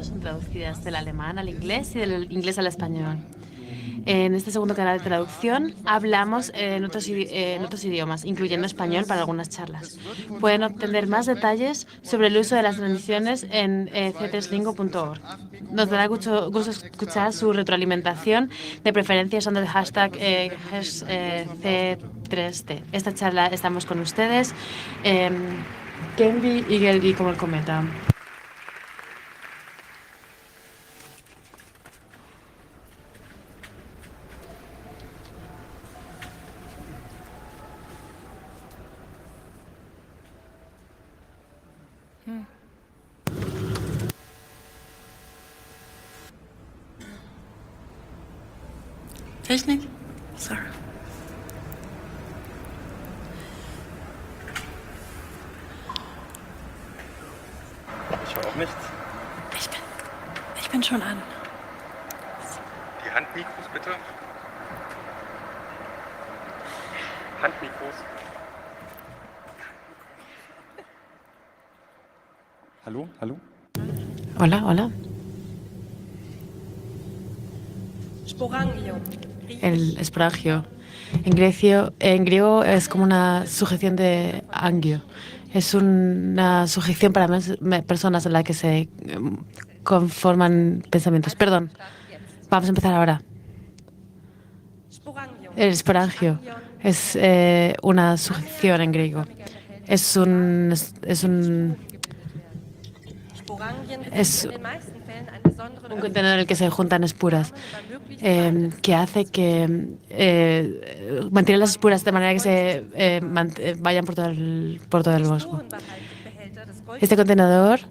son traducidas del alemán al inglés y del inglés al español. En este segundo canal de traducción hablamos en otros idiomas, incluyendo español para algunas charlas. Pueden obtener más detalles sobre el uso de las transmisiones en c3lingo.org. Nos dará gusto escuchar su retroalimentación, de preferencia usando el hashtag C3T. Esta charla estamos con ustedes, Kenvi, Igel y como el cometa. Technik? Sorry. Ich höre auch nichts. Ich bin schon an. Die Handmikros bitte. Handmikros. Hallo, hallo. Hola, hola. Sporangio. El esporangio. En griego es como una sujeción de angio. Es una sujeción para personas en la que se conforman pensamientos. Perdón, vamos a empezar ahora. El esporangio es una sujeción en griego. Es un contenedor en el que se juntan espuras, que hace que mantiene las espuras de manera que se vayan por todo el bosque. Este contenedor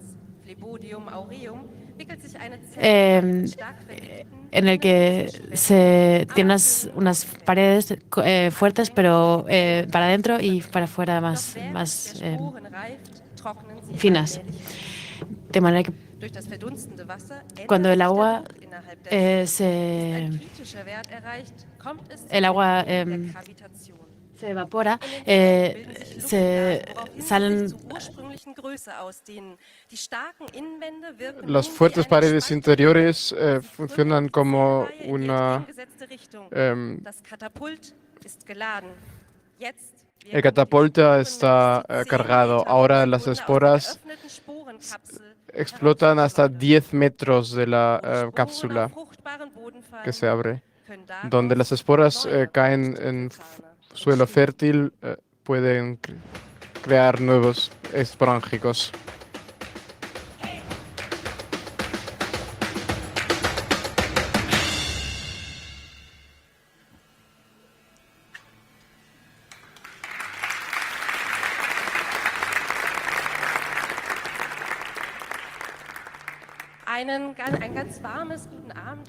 en el que se tiene unas paredes fuertes, pero para adentro y para afuera más finas. De manera que cuando el agua se evapora, se salen. Las fuertes paredes interiores funcionan como una... el catapulta está cargado. Ahora las esporas explotan hasta 10 metros de la cápsula que se abre. Donde las esporas caen en suelo fértil, pueden crear nuevos esporángicos.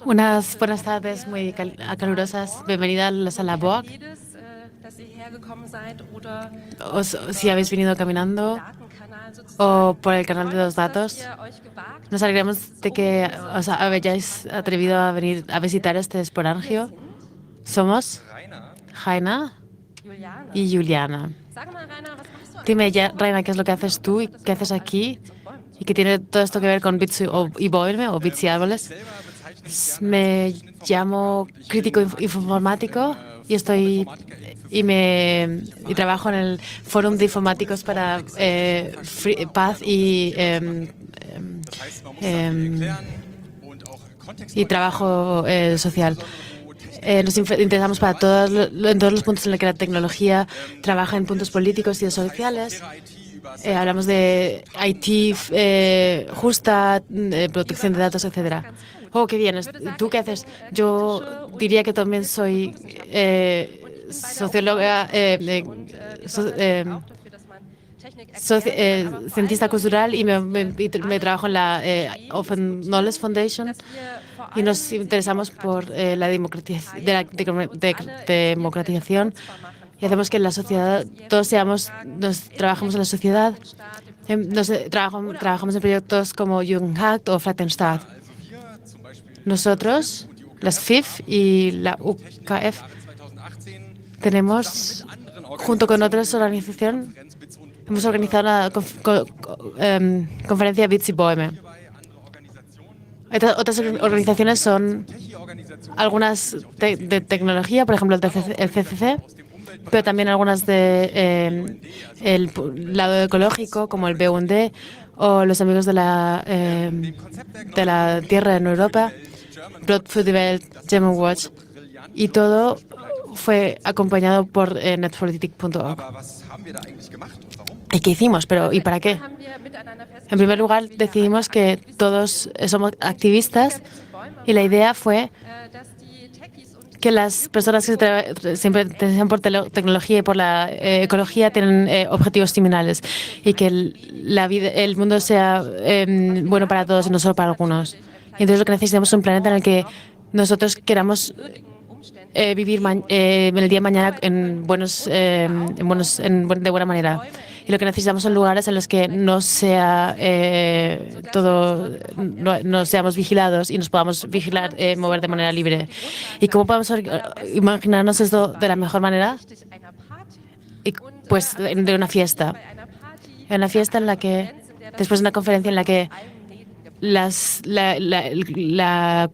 Unas buenas tardes muy calurosas. Bienvenidas a la BOAC. Si habéis venido caminando o por el canal de los datos, nos alegramos de que os hayáis atrevido a venir a visitar este esporangio. Somos Jaina y Juliana. Dime, Raina, ¿qué es lo que haces tú y qué haces aquí? Y que tiene todo esto que ver con bits y Bäume o bits y árboles. Me llamo crítico informático y trabajo en el Fórum de Informáticos para Paz y trabajo social. Nos interesamos en todos los puntos en los que la tecnología trabaja en puntos políticos y sociales. Hablamos de IT justa, protección de datos, etcétera. Oh, qué bien. ¿Tú qué haces? Yo diría que también soy socióloga, cientista cultural y me trabajo en la Open Knowledge Foundation y nos interesamos por la democratización y hacemos que en la sociedad trabajamos en la sociedad, trabajamos en proyectos como Jugendhack o Flattenstadt. Nosotros, las FIF y la UKF, tenemos, junto con otras organizaciones, hemos organizado una conferencia Bits y Bäume. Otras organizaciones son algunas de tecnología, por ejemplo, el CCC, pero también algunas el lado ecológico, como el BUND o los amigos de la tierra en Europa, Broad Food Welt, German Watch, y todo fue acompañado por netpolitik.org. ¿Y qué hicimos? ¿Y para qué? En primer lugar, decidimos que todos somos activistas y la idea fue que las personas que siempre interesan por tecnología y por la ecología tienen objetivos similares y que el mundo sea bueno para todos y no solo para algunos. Y entonces lo que necesitamos es un planeta en el que nosotros queramos vivir en el día de mañana de buena manera. Y lo que necesitamos son lugares en los que no sea no seamos vigilados y nos podamos mover de manera libre. ¿Y cómo podemos imaginarnos esto de la mejor manera? Pues de una fiesta. En una fiesta en la que, después de una conferencia en la que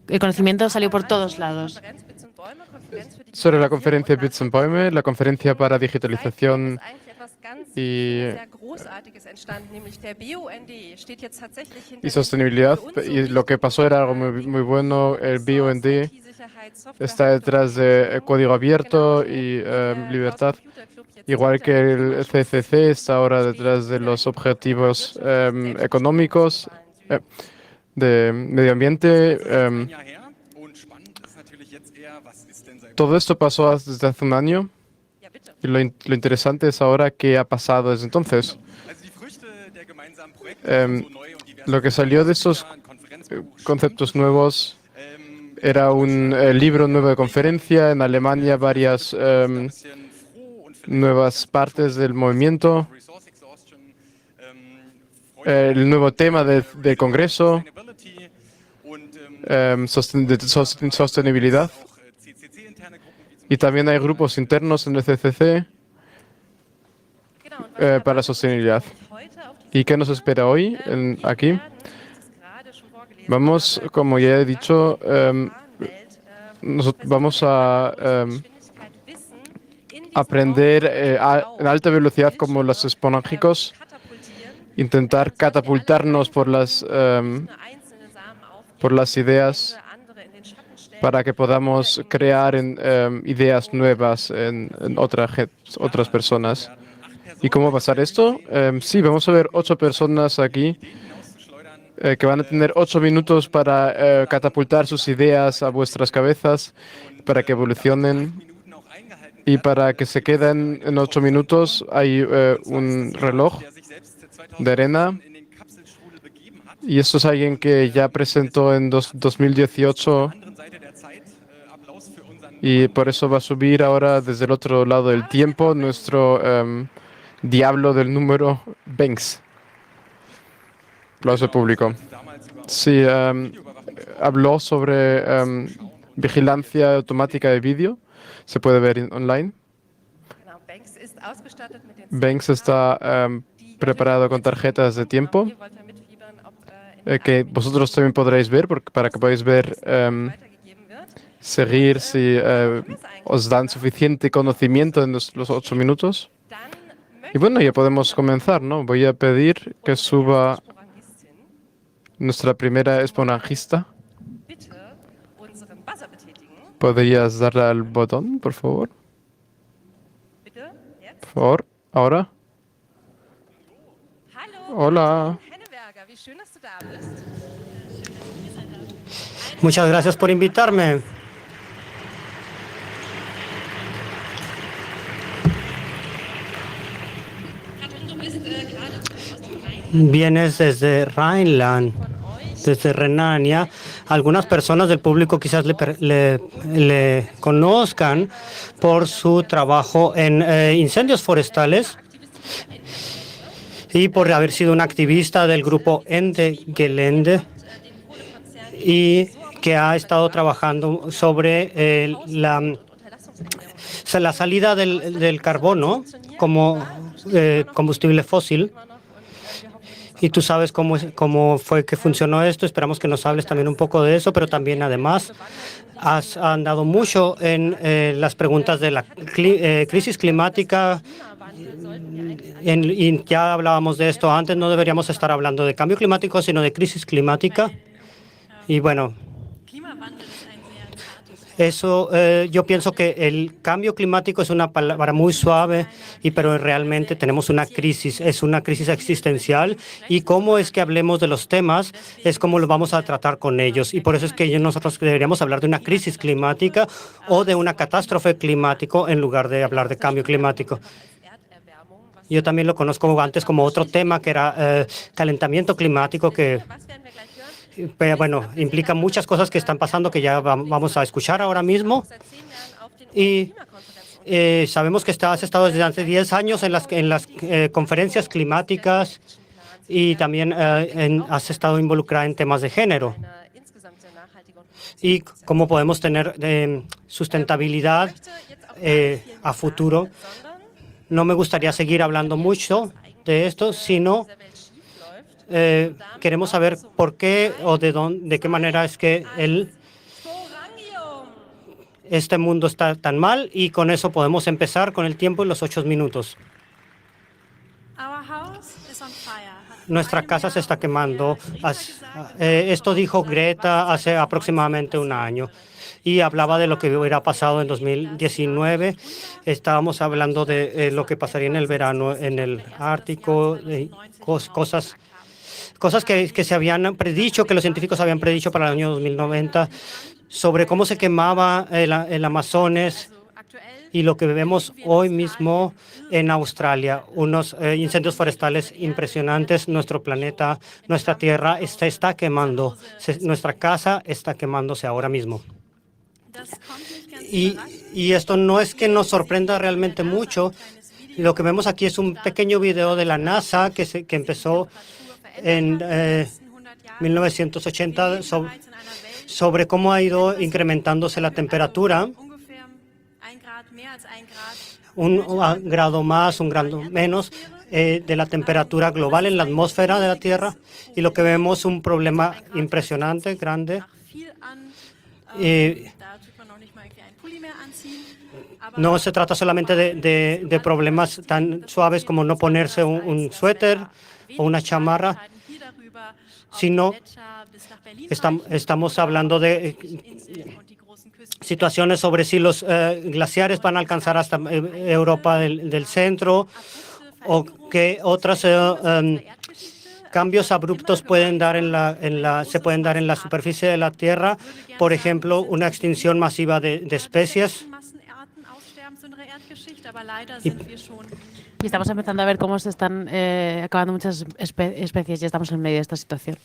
el conocimiento salió por todos lados. Sobre la conferencia Bits und Bäume, la conferencia para digitalización y sostenibilidad. Y lo que pasó era algo muy bueno. El BUND está detrás de código abierto y libertad. Igual que el CCC está ahora detrás de los objetivos económicos de medio ambiente. Todo esto pasó desde hace un año. Y lo interesante es ahora qué ha pasado desde entonces. Lo que salió de esos conceptos nuevos era un libro nuevo de conferencia. En Alemania varias nuevas partes del movimiento. El nuevo tema del Congreso de sostenibilidad. Y también hay grupos internos en el CCC para sostenibilidad. ¿Y qué nos espera hoy aquí? Vamos, como ya he dicho, vamos a aprender en alta velocidad como los esponjánticos, intentar catapultarnos por las ideas para que podamos crear ideas nuevas en otras personas. ¿Y cómo pasar esto? Sí, vamos a ver 8 personas aquí que van a tener 8 minutos para catapultar sus ideas a vuestras cabezas, para que evolucionen. Y para que se queden en 8 minutos hay un reloj de arena. Y esto es alguien que ya presentó en 2018 y por eso va a subir ahora desde el otro lado del tiempo nuestro diablo del número, Banks. Aplauso público. Sí, habló sobre vigilancia automática de vídeo. Se puede ver online. Banks está preparado con tarjetas de tiempo que vosotros también podréis ver para que podáis ver, seguir si os dan suficiente conocimiento en los 8 minutos. Y bueno, ya podemos comenzar, ¿no? Voy a pedir que suba nuestra primera esponjista. ¿Podrías darle al botón, por favor? Por favor, ahora. Hola. Muchas gracias por invitarme. Vienes desde Rhineland, desde Renania. Algunas personas del público quizás le conozcan por su trabajo en incendios forestales y por haber sido un activista del grupo Ende Gelände y que ha estado trabajando sobre la salida del carbono como combustible fósil. y tú sabes cómo fue que funcionó esto. Esperamos que nos hables también un poco de eso, pero también además has andado mucho en las preguntas de la crisis climática. Y ya hablábamos de esto antes, no deberíamos estar hablando de cambio climático, sino de crisis climática. Y bueno, eso, yo pienso que el cambio climático es una palabra muy suave, pero realmente tenemos una crisis, es una crisis existencial, y cómo es que hablemos de los temas es cómo lo vamos a tratar con ellos. Y por eso es que nosotros deberíamos hablar de una crisis climática o de una catástrofe climática en lugar de hablar de cambio climático. Yo también lo conozco antes como otro tema que era calentamiento climático, que bueno, implica muchas cosas que están pasando que ya vamos a escuchar ahora mismo. Y sabemos que has estado desde hace 10 años en las conferencias climáticas, y también has estado involucrada en temas de género y cómo podemos tener sustentabilidad a futuro. No me gustaría seguir hablando mucho de esto, sino queremos saber por qué o de qué manera es que este mundo está tan mal, y con eso podemos empezar con el tiempo y los 8 minutos. Nuestra casa se está quemando. Esto dijo Greta hace aproximadamente un año. Y hablaba de lo que hubiera pasado en 2019. Estábamos hablando de lo que pasaría en el verano en el Ártico, cosas que se habían predicho, que los científicos habían predicho para el año 2090, sobre cómo se quemaba el Amazonas, y lo que vemos hoy mismo en Australia, unos incendios forestales impresionantes. Nuestro planeta, nuestra tierra se está quemando. Nuestra casa está quemándose ahora mismo. Y esto no es que nos sorprenda realmente mucho. Lo que vemos aquí es un pequeño video de la NASA que empezó en 1980 sobre cómo ha ido incrementándose la temperatura. Un grado más, un grado menos de la temperatura global en la atmósfera de la Tierra. Y lo que vemos es un problema impresionante, grande. No se trata solamente de problemas tan suaves como no ponerse un suéter o una chamarra, sino estamos hablando de situaciones sobre si los glaciares van a alcanzar hasta Europa del centro, o que otros cambios abruptos se pueden dar en la superficie de la Tierra. Por ejemplo, una extinción masiva de especies. Y estamos empezando a ver cómo se están acabando muchas especies. Ya estamos en medio de esta situación.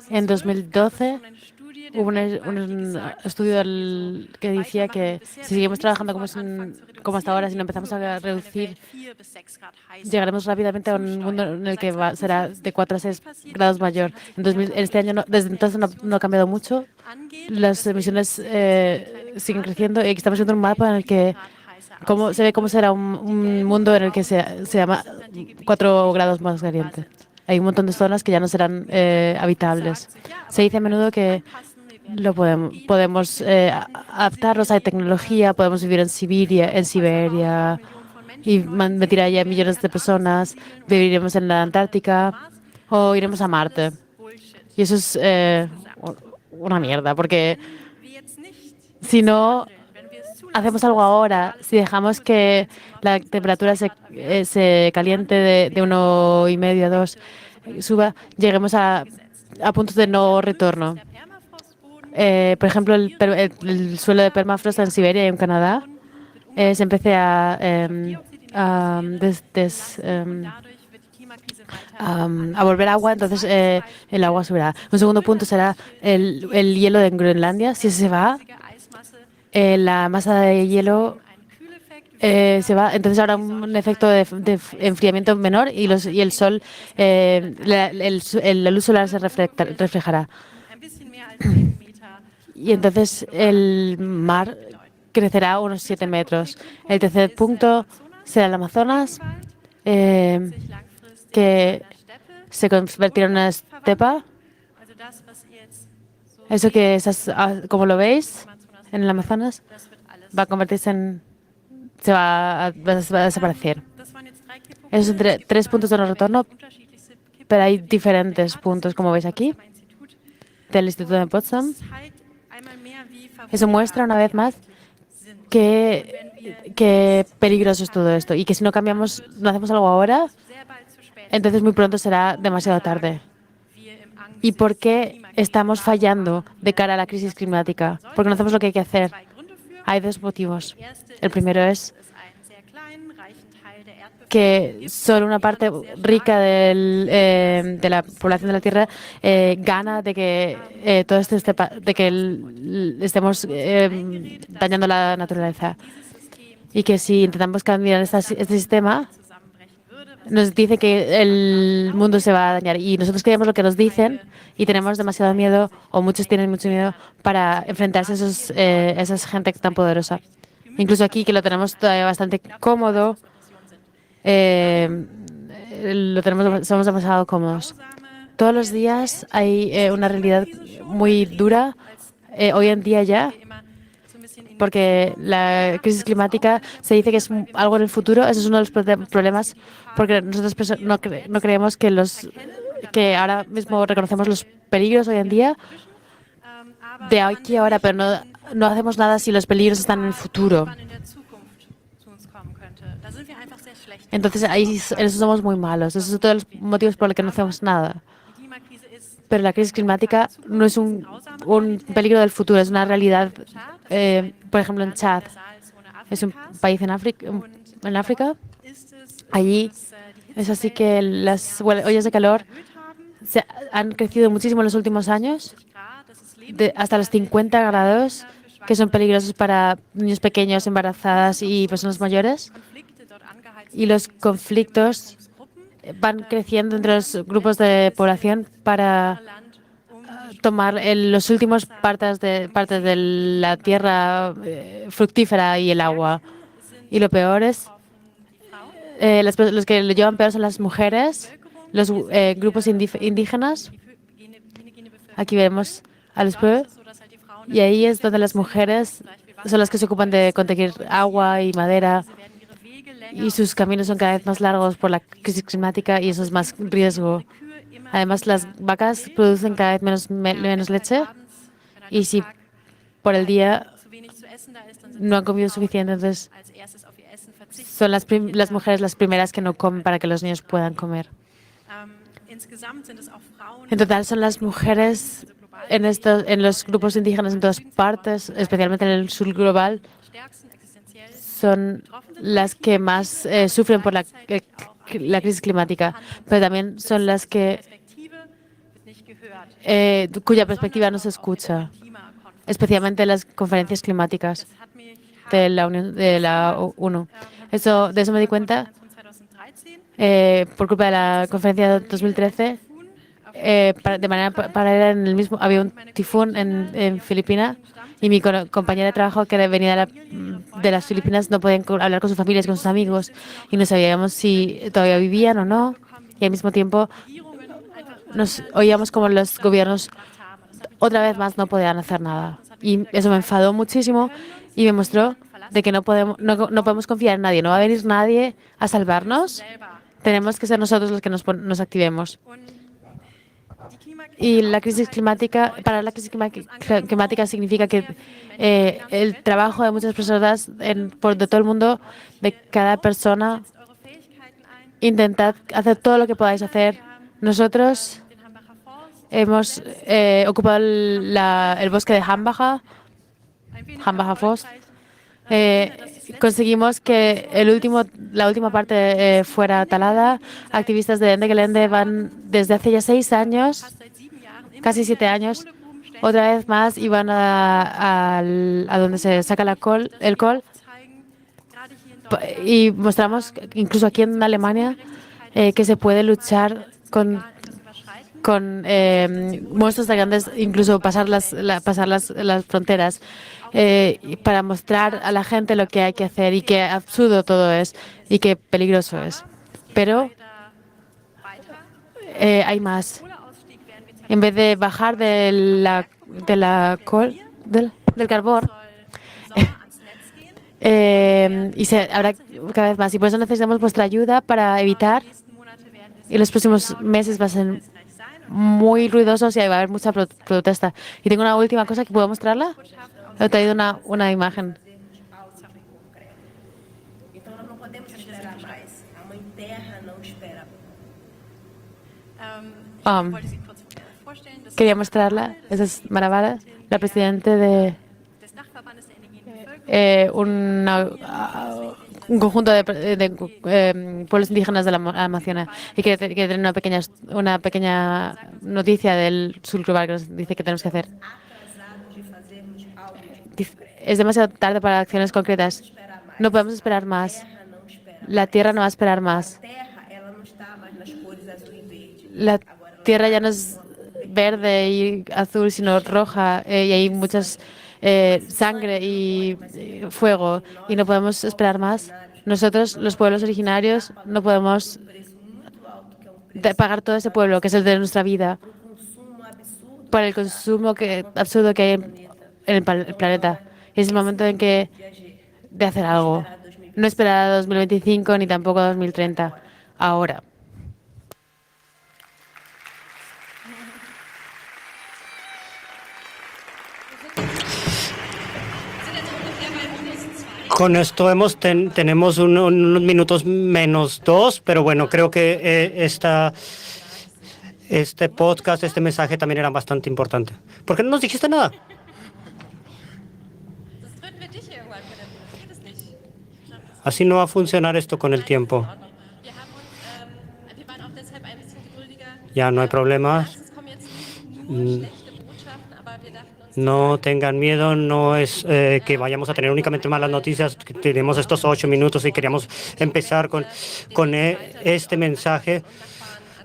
En 2012 hubo un estudio que decía que si seguimos trabajando como hasta ahora, si no empezamos a reducir, llegaremos rápidamente a un mundo en el que será de 4 a 6 grados mayor. Este año, desde entonces, no ha cambiado mucho. Las emisiones siguen creciendo, y aquí estamos viendo un mapa en el que se ve cómo será un mundo en el que se llama 4 grados más caliente. Hay un montón de zonas que ya no serán habitables. Se dice a menudo que podemos adaptarnos a tecnología, podemos vivir en Siberia, y meter allá millones de personas, viviremos en la Antártica o iremos a Marte. Y eso es una mierda, porque si no hacemos algo ahora, si dejamos que la temperatura se caliente de 1,5 a 2, suba, lleguemos a puntos de no retorno. Por ejemplo, el suelo de permafrost en Siberia y en Canadá se empiece a volver agua, entonces el agua subirá. Un segundo punto será el hielo de Groenlandia. Si se va, la masa de hielo se va, entonces habrá un efecto de enfriamiento menor, y el sol, la luz solar se reflejará. Y entonces el mar crecerá unos 7 metros. El tercer punto será el Amazonas, que se convertirá en una estepa. Eso que es, como lo veis en el Amazonas, va a convertirse en... va a desaparecer. Esos son 3 puntos de no retorno, pero hay diferentes puntos, como veis aquí, del Instituto de Potsdam. Eso muestra una vez más que peligroso es todo esto y que si no cambiamos, no hacemos algo ahora, entonces muy pronto será demasiado tarde. ¿Y por qué estamos fallando de cara a la crisis climática? Porque no hacemos lo que hay que hacer. Hay 2 motivos. El primero es que solo una parte rica de la población de la Tierra gana de que todo esto de que estemos dañando la naturaleza. Y que si intentamos cambiar este sistema, nos dice que el mundo se va a dañar. Y nosotros creemos lo que nos dicen y tenemos demasiado miedo, o muchos tienen mucho miedo, para enfrentarse a esa gente tan poderosa. Incluso aquí, que lo tenemos todavía bastante cómodo, somos demasiado cómodos. Todos los días hay una realidad muy dura, hoy en día ya, porque la crisis climática se dice que es algo en el futuro. Ese es uno de los problemas, porque nosotros no creemos que ahora mismo reconocemos los peligros hoy en día de aquí a ahora, pero no hacemos nada si los peligros están en el futuro. Entonces, en eso somos muy malos. Esos son todos los motivos por los que no hacemos nada. Pero la crisis climática no es un peligro del futuro, es una realidad. Por ejemplo, en Chad, es un país en África. Allí es así que las ollas de calor han crecido muchísimo en los últimos años, hasta los 50 grados, que son peligrosos para niños pequeños, embarazadas y personas mayores. Y los conflictos van creciendo entre los grupos de población para tomar los últimos partes de la tierra fructífera y el agua. Y lo peor es, los que lo llevan peor son las mujeres, los grupos indígenas. Aquí vemos a los pueblos, y ahí es donde las mujeres son las que se ocupan de conseguir agua y madera, y sus caminos son cada vez más largos por la crisis climática y eso es más riesgo. Además, las vacas producen cada vez menos leche y si por el día no han comido suficiente, entonces son las mujeres las primeras que no comen para que los niños puedan comer. En total, son las mujeres en los grupos indígenas en todas partes, especialmente en el sur global, son las que más sufren por la crisis climática, pero también son las que cuya perspectiva no se escucha, especialmente en las conferencias climáticas de la ONU. De eso me di cuenta por culpa de la conferencia de 2013. De manera paralela, había un tifón en Filipinas y mi compañera de trabajo que venía de las Filipinas no podían hablar con sus familias, con sus amigos y no sabíamos si todavía vivían o no. Y al mismo tiempo nos oíamos como los gobiernos otra vez más no podían hacer nada. Y eso me enfadó muchísimo y me mostró de que no podemos confiar en nadie. No va a venir nadie a salvarnos. Tenemos que ser nosotros los que nos activemos. Y la crisis climática, para la crisis climática significa que el trabajo de muchas personas de todo el mundo, de cada persona, intentad hacer todo lo que podáis hacer. Nosotros hemos ocupado el bosque de Hambacher Forst. Conseguimos que la última parte fuera talada. Activistas de Ende Gelände van desde hace ya 6 años, casi 7 años, otra vez más, y van a donde se saca el col. Y mostramos, incluso aquí en Alemania, que se puede luchar con monstruos tan grandes, incluso pasar las fronteras, para mostrar a la gente lo que hay que hacer y qué absurdo todo es y qué peligroso es. Pero hay más. En vez de bajar del carbón, y habrá cada vez más. Y por eso necesitamos vuestra ayuda para evitar. Y los próximos meses va a ser muy ruidosos y va a haber mucha protesta. Y tengo una última cosa que puedo mostrarla. He traído una imagen. Quería mostrarla. Esa es Maravara, la presidenta de un conjunto de pueblos indígenas de la Amazonia, y que tiene una pequeña noticia del sur global que nos dice que tenemos que hacer. Es demasiado tarde para acciones concretas. No podemos esperar más. La Tierra no va a esperar más. La Tierra ya no es verde y azul, sino roja, y hay muchas sangre y fuego, y no podemos esperar más. Nosotros, los pueblos originarios, no podemos pagar todo ese pueblo, que es el de nuestra vida, por el consumo absurdo que hay en el planeta. Y es el momento de hacer algo. No esperar a 2025 ni tampoco a 2030. Ahora. Con esto tenemos unos minutos menos 2, pero bueno, creo que este podcast, este mensaje también era bastante importante. ¿Por qué no nos dijiste nada? Así no va a funcionar esto con el tiempo. Ya no hay problema. No tengan miedo, no es que vayamos a tener únicamente malas noticias. Tenemos estos 8 minutos y queríamos empezar con este mensaje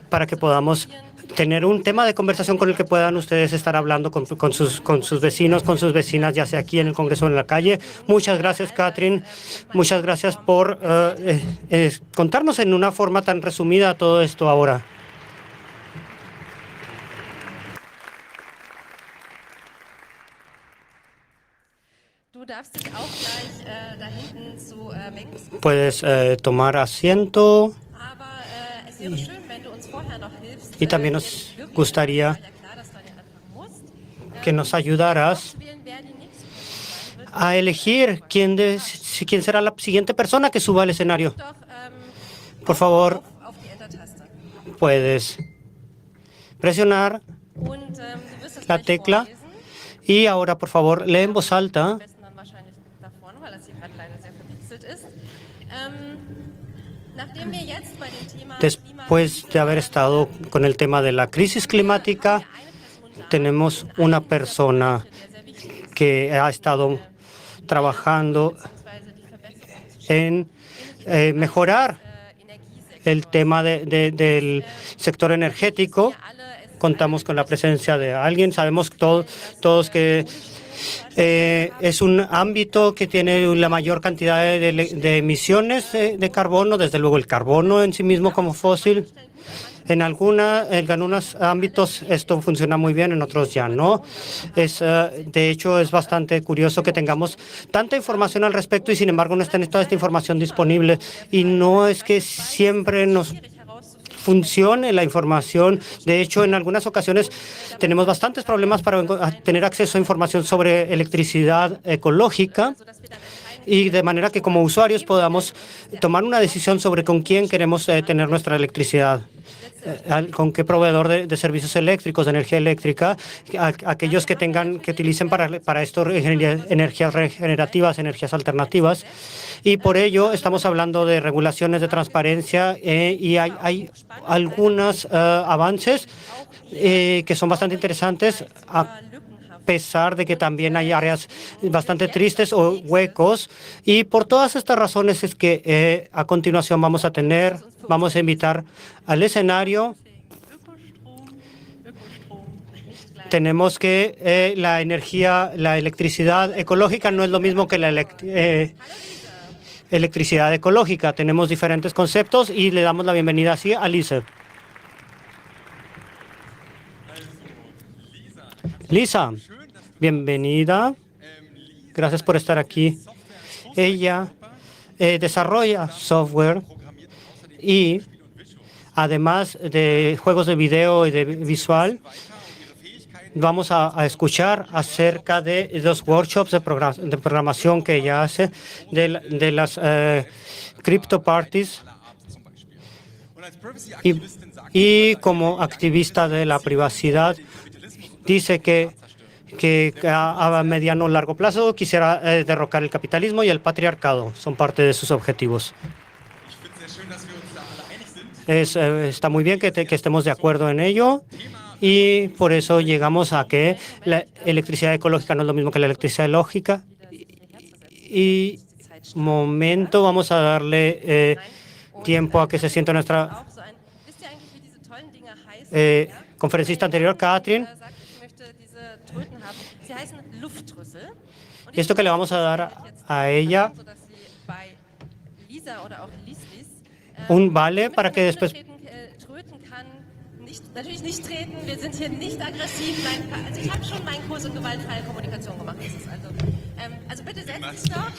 para que podamos tener un tema de conversación con el que puedan ustedes estar hablando con sus vecinos, con sus vecinas, ya sea aquí en el Congreso o en la calle. Muchas gracias, Catherine. Muchas gracias por contarnos en una forma tan resumida todo esto ahora. Puedes tomar asiento. Y también nos gustaría que nos ayudaras a elegir quién será la siguiente persona que suba al escenario. Por favor, puedes presionar la tecla y ahora, por favor, lee en voz alta. Después de haber estado con el tema de la crisis climática, tenemos una persona que ha estado trabajando en mejorar el tema del sector energético. Contamos con la presencia de alguien. Sabemos todos que es un ámbito que tiene la mayor cantidad de emisiones de carbono, desde luego el carbono en sí mismo como fósil. En algunos ámbitos esto funciona muy bien, en otros ya no. De hecho, es bastante curioso que tengamos tanta información al respecto y sin embargo no está toda esta información disponible. Y no es que siempre nos funcione la información. De hecho, en algunas ocasiones tenemos bastantes problemas para tener acceso a información sobre electricidad ecológica, y de manera que como usuarios podamos tomar una decisión sobre con quién queremos tener nuestra electricidad, con qué proveedor de servicios eléctricos, de energía eléctrica, aquellos que utilicen para esto energías regenerativas, energías alternativas. Y por ello estamos hablando de regulaciones de transparencia y hay algunos avances que son bastante interesantes, a pesar de que también hay áreas bastante tristes o huecos. Y por todas estas razones es que a continuación vamos a invitar al escenario tenemos que la electricidad ecológica no es lo mismo que la electricidad ecológica. Tenemos diferentes conceptos y le damos la bienvenida así a Lisa. Lisa, bienvenida. Gracias por estar aquí. Ella desarrolla software y además de juegos de video y de visual, vamos a escuchar acerca de los workshops de programación que ella hace, de las crypto parties. Y como activista de la privacidad, dice que a mediano o largo plazo quisiera derrocar el capitalismo y el patriarcado. Son parte de sus objetivos. Está muy bien que estemos de acuerdo en ello y por eso llegamos a que la electricidad ecológica no es lo mismo que la electricidad lógica. Y momento, vamos a darle tiempo a que se sienta nuestra conferencista anterior, Katrin. Y esto que le vamos a dar a ella, un vale para que después... Natürlich nicht treten, wir sind hier nicht aggressiv. Nein, also ich habe schon meinen Kurs in gewaltfreie Kommunikation gemacht. Also bitte setz dich doch.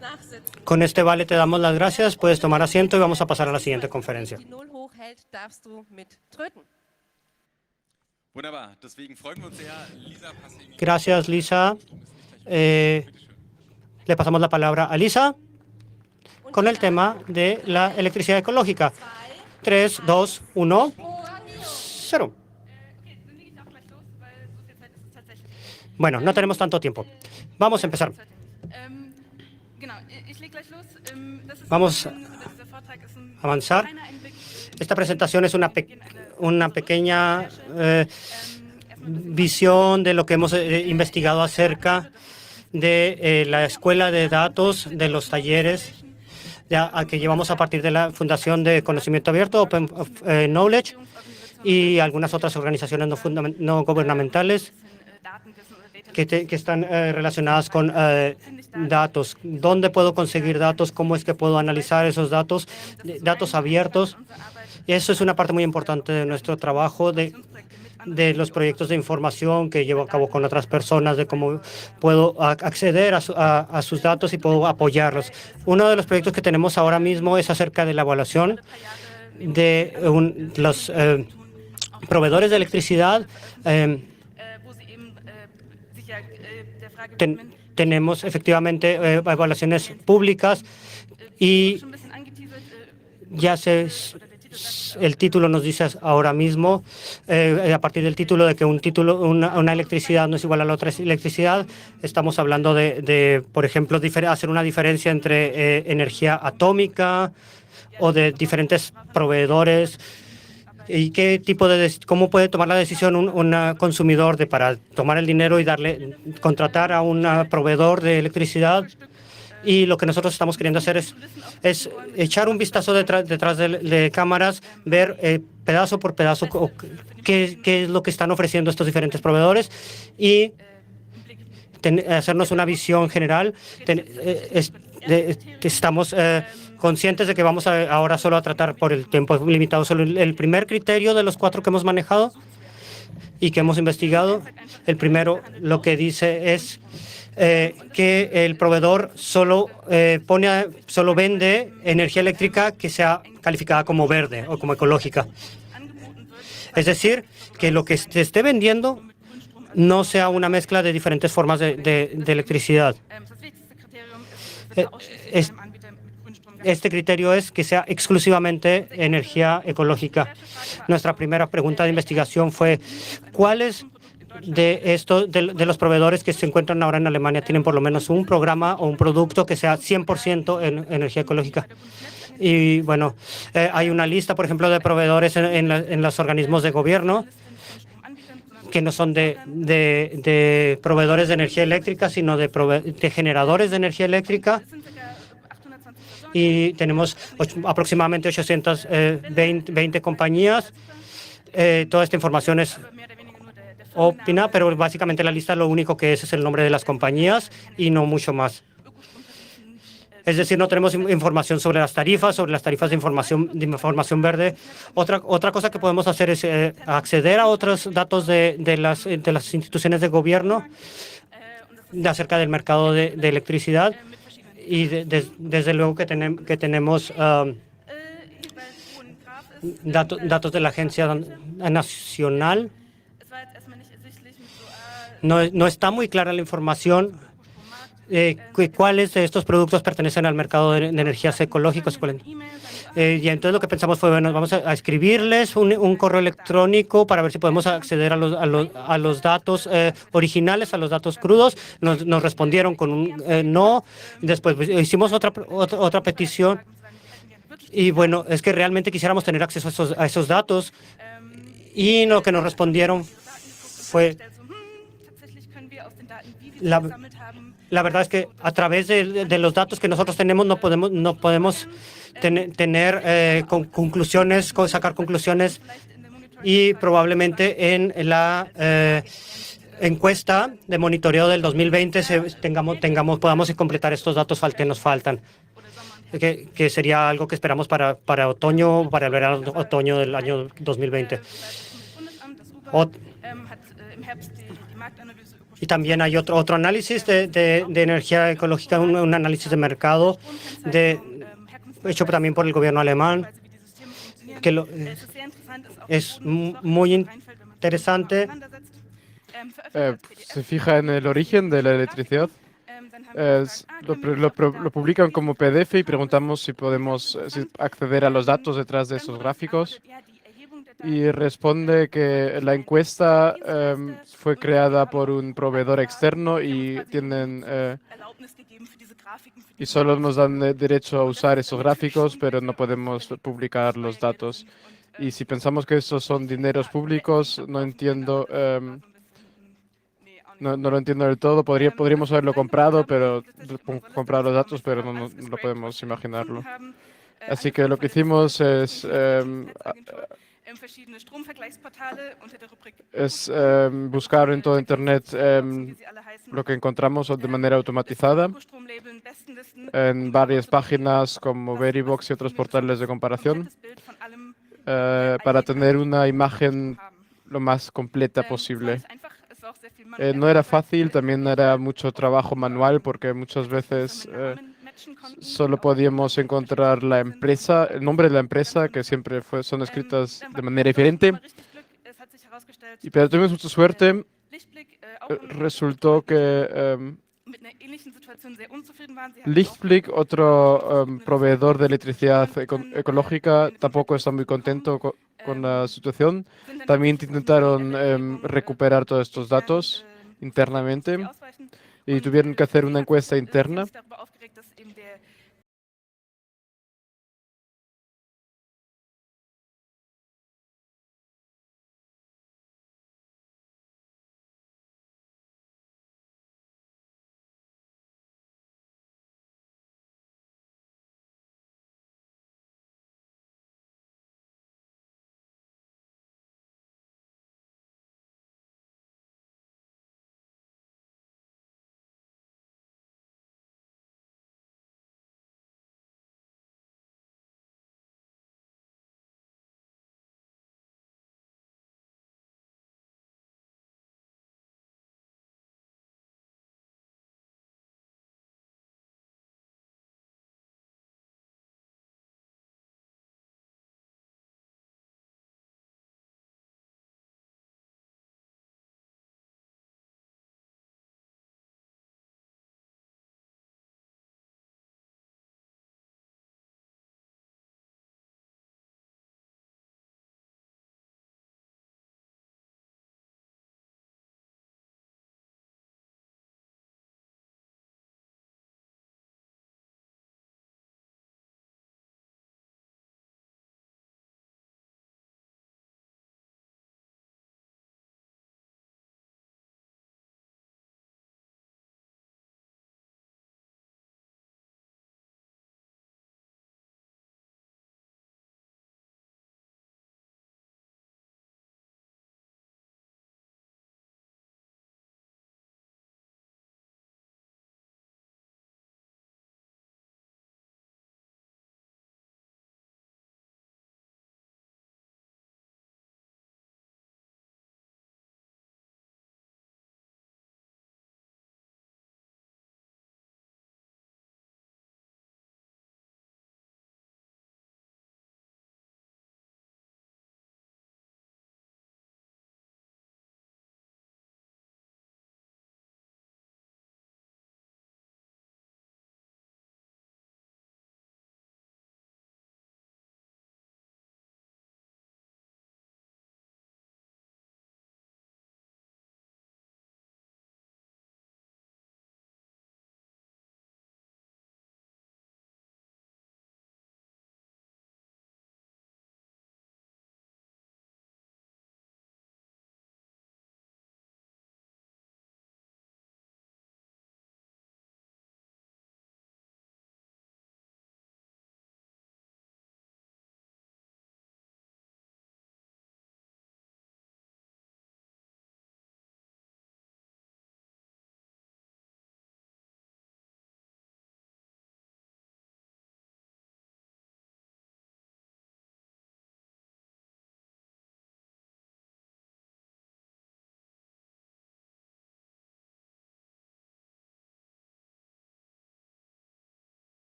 Nachsitzen. Con este vale te damos las gracias, puedes tomar asiento y vamos a pasar a la siguiente conferencia. Die Null hochhält, darfst du mit tröten. Wunderbar, deswegen freuen wir uns sehr. Lisa, gracias, Lisa. Le pasamos la palabra a Lisa con el tema de la electricidad ecológica. 3, 2, 1, 0. Bueno, no tenemos tanto tiempo. Vamos a empezar. Vamos a avanzar. Esta presentación es una pequeña visión de lo que hemos investigado acerca de la escuela de datos, de los talleres que llevamos a partir de la Fundación de Conocimiento Abierto, Open Knowledge, y algunas otras organizaciones no gubernamentales que están relacionadas con datos. ¿Dónde puedo conseguir datos? ¿Cómo es que puedo analizar esos datos? Datos abiertos. Y eso es una parte muy importante de nuestro trabajo, de los proyectos de información que llevo a cabo con otras personas, de cómo puedo acceder a sus datos y puedo apoyarlos. Uno de los proyectos que tenemos ahora mismo es acerca de la evaluación de los proveedores de electricidad. Tenemos efectivamente evaluaciones públicas y ya el título nos dice ahora mismo, a partir del título, de que una electricidad no es igual a la otra electricidad. Estamos hablando de por ejemplo, hacer una diferencia entre energía atómica o de diferentes proveedores. ¿Y qué tipo cómo puede tomar la decisión un consumidor para tomar el dinero y contratar a un proveedor de electricidad? Y lo que nosotros estamos queriendo hacer es echar un vistazo detrás de cámaras, ver pedazo por pedazo qué es lo que están ofreciendo estos diferentes proveedores y hacernos una visión general. Estamos conscientes de que vamos ahora solo a tratar por el tiempo limitado solo el primer criterio de los 4 que hemos manejado y que hemos investigado. El primero lo que dice es que el proveedor solo vende energía eléctrica que sea calificada como verde o como ecológica. Es decir, que lo que se esté vendiendo no sea una mezcla de diferentes formas de electricidad. Este criterio es que sea exclusivamente energía ecológica. Nuestra primera pregunta de investigación fue: ¿cuáles de los proveedores que se encuentran ahora en Alemania tienen por lo menos un programa o un producto que sea 100% en energía ecológica? Y bueno, hay una lista, por ejemplo, de proveedores en los organismos de gobierno que no son de proveedores de energía eléctrica, sino de generadores de energía eléctrica. Y tenemos aproximadamente 820 compañías. Toda esta información es opinar, pero básicamente la lista lo único que es el nombre de las compañías y no mucho más. Es decir, no tenemos información sobre las tarifas de información verde. Otra cosa que podemos hacer es acceder a otros datos de las instituciones de gobierno acerca del mercado de electricidad. Y desde luego que tenemos datos de la Agencia Nacional. No está muy clara la información. ¿Cuáles de estos productos pertenecen al mercado de energías ecológicos? Y entonces lo que pensamos fue, bueno, vamos a escribirles un correo electrónico para ver si podemos acceder a los datos originales, a los datos crudos. Nos respondieron con un no. Después hicimos otra petición. Y bueno, es que realmente quisiéramos tener acceso a esos datos. Y lo que nos respondieron fue... La verdad es que a través de los datos que nosotros tenemos no podemos tener conclusiones, sacar conclusiones, y probablemente en la encuesta de monitoreo del 2020 podamos completar estos datos que nos faltan, que sería algo que esperamos para otoño, para el verano otoño del año 2020. Y también hay otro análisis de energía ecológica, un análisis de mercado hecho también por el gobierno alemán, que es muy interesante. Se fija en el origen de la electricidad. Lo publican como PDF y preguntamos si podemos acceder a los datos detrás de esos gráficos. Y responde que la encuesta fue creada por un proveedor externo y y solo nos dan derecho a usar esos gráficos, pero no podemos publicar los datos. Y si pensamos que esos son dineros públicos, no entiendo, no lo entiendo del todo. Podríamos haberlo comprado, comprar los datos, pero no podemos imaginarlo. Así que lo que hicimos es buscar en todo Internet lo que encontramos de manera automatizada en varias páginas como Verivox y otros portales de comparación para tener una imagen lo más completa posible. No era fácil, también era mucho trabajo manual porque muchas veces solo podíamos encontrar la empresa, el nombre de la empresa, que siempre son escritas de manera diferente. Pero tuvimos mucha suerte. Resultó que Lichtblick, otro proveedor de electricidad ecológica, tampoco está muy contento con la situación. También intentaron recuperar todos estos datos internamente y tuvieron que hacer una encuesta interna.